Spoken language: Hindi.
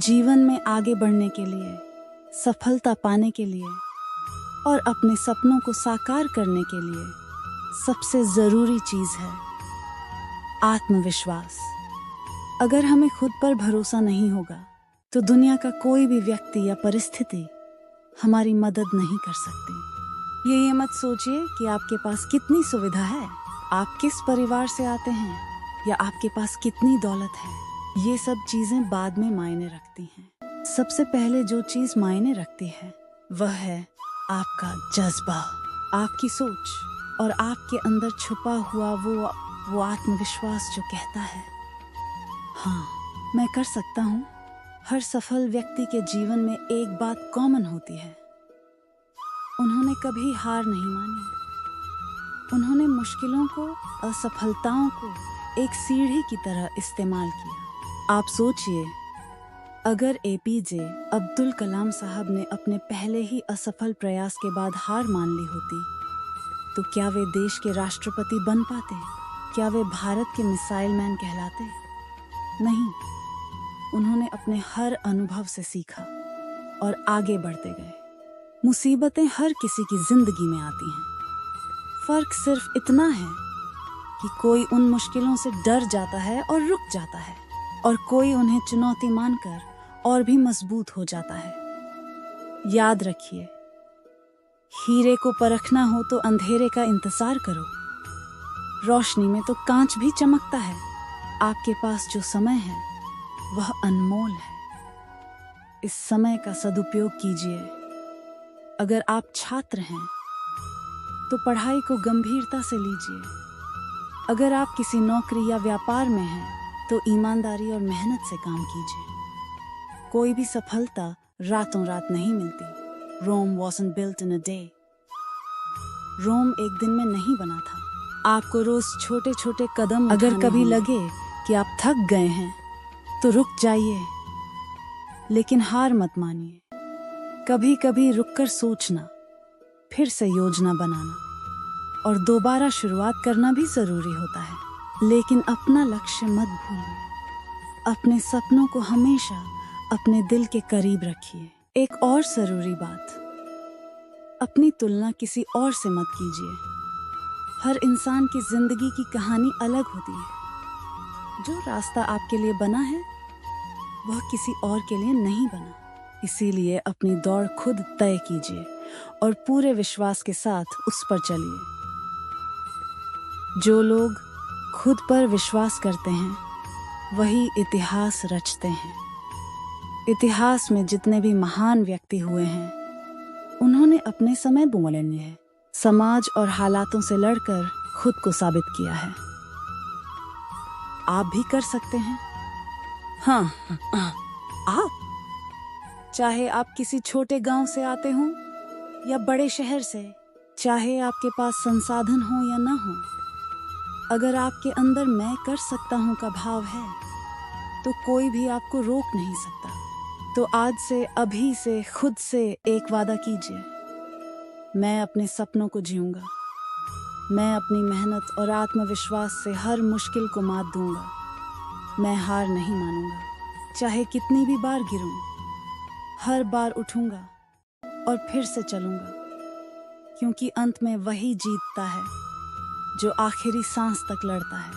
जीवन में आगे बढ़ने के लिए, सफलता पाने के लिए और अपने सपनों को साकार करने के लिए सबसे ज़रूरी चीज़ है आत्मविश्वास। अगर हमें खुद पर भरोसा नहीं होगा तो दुनिया का कोई भी व्यक्ति या परिस्थिति हमारी मदद नहीं कर सकती। ये मत सोचिए कि आपके पास कितनी सुविधा है, आप किस परिवार से आते हैं या आपके पास कितनी दौलत है। ये सब चीजें बाद में मायने रखती हैं। सबसे पहले जो चीज मायने रखती है वह है आपका जज्बा, आपकी सोच और आपके अंदर छुपा हुआ वो आत्मविश्वास जो कहता है हाँ मैं कर सकता हूँ। हर सफल व्यक्ति के जीवन में एक बात कॉमन होती है, उन्होंने कभी हार नहीं मानी। उन्होंने मुश्किलों को, असफलताओं को एक सीढ़ी की तरह इस्तेमाल किया। आप सोचिए, अगर एपीजे अब्दुल कलाम साहब ने अपने पहले ही असफल प्रयास के बाद हार मान ली होती तो क्या वे देश के राष्ट्रपति बन पाते? क्या वे भारत के मिसाइल मैन कहलाते? नहीं, उन्होंने अपने हर अनुभव से सीखा और आगे बढ़ते गए। मुसीबतें हर किसी की जिंदगी में आती हैं, फर्क सिर्फ इतना है कि कोई उन मुश्किलों से डर जाता है और रुक जाता है और कोई उन्हें चुनौती मानकर और भी मजबूत हो जाता है। याद रखिए, हीरे को परखना हो तो अंधेरे का इंतजार करो, रोशनी में तो कांच भी चमकता है। आपके पास जो समय है वह अनमोल है, इस समय का सदुपयोग कीजिए। अगर आप छात्र हैं तो पढ़ाई को गंभीरता से लीजिए। अगर आप किसी नौकरी या व्यापार में हैं तो ईमानदारी और मेहनत से काम कीजिए। कोई भी सफलता रातों रात नहीं मिलती। रोम wasn't built in a day। रोम एक दिन में नहीं बना था। आपको रोज छोटे छोटे कदम अगर कभी लगे कि आप थक गए हैं तो रुक जाइए, लेकिन हार मत मानिए। कभी कभी रुककर सोचना, फिर से योजना बनाना और दोबारा शुरुआत करना भी जरूरी होता है। लेकिन अपना लक्ष्य मत भूलिए। अपने सपनों को हमेशा अपने दिल के करीब रखिए। एक और जरूरी बात, अपनी तुलना किसी और से मत कीजिए। हर इंसान की जिंदगी की कहानी अलग होती है। जो रास्ता आपके लिए बना है वह किसी और के लिए नहीं बना। इसीलिए अपनी दौड़ खुद तय कीजिए और पूरे विश्वास के साथ उस पर चलिए। जो लोग खुद पर विश्वास करते हैं वही इतिहास रचते हैं। इतिहास में जितने भी महान व्यक्ति हुए हैं उन्होंने अपने समय मूल्य समाज और हालातों से लड़कर खुद को साबित किया है। आप भी कर सकते हैं। हाँ, आप, चाहे आप किसी छोटे गांव से आते हों या बड़े शहर से, चाहे आपके पास संसाधन हो या ना हो, अगर आपके अंदर मैं कर सकता हूं का भाव है तो कोई भी आपको रोक नहीं सकता। तो आज से, अभी से खुद से एक वादा कीजिए, मैं अपने सपनों को जीऊंगा। मैं अपनी मेहनत और आत्मविश्वास से हर मुश्किल को मात दूंगा। मैं हार नहीं मानूंगा, चाहे कितनी भी बार गिरूं, हर बार उठूंगा और फिर से चलूंगा, क्योंकि अंत में वही जीतता है जो आखिरी सांस तक लड़ता है।